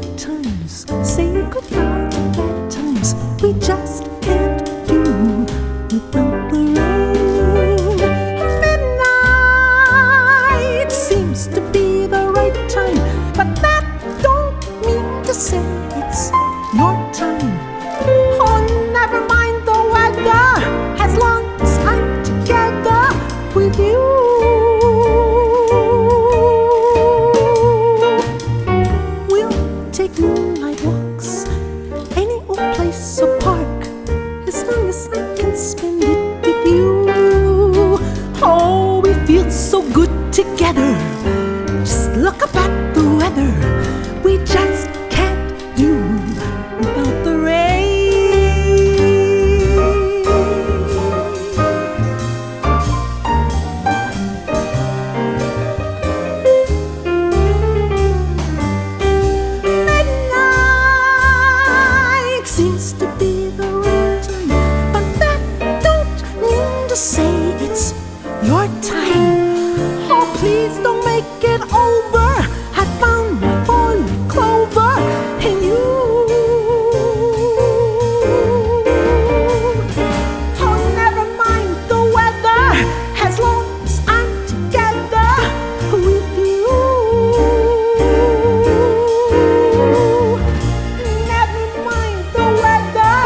good times, say goodbye to bad times. We just can't do without the rain. Midnight seems to be the right time, but that don't mean to say it's your time. Oh, never mind the weather, as long as I'm together with you. We'll take moonlight walks, any old place or park, as long as I can spend it with you. Oh, we feel so good together. Just look up at the weather. We just can't do without the rain. Midnight seems to be the right time, but that don't mean to say it's your time. Oh, please don't make it over. I found my four-leaf clover in you. Oh, never mind the weather, as long as I'm together with you. Never mind the weather,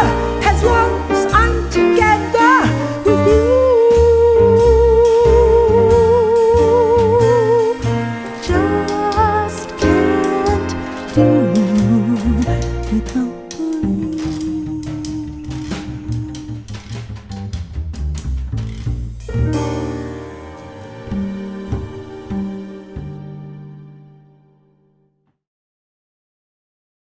as long as I'm together with you. Just can't do without the rain.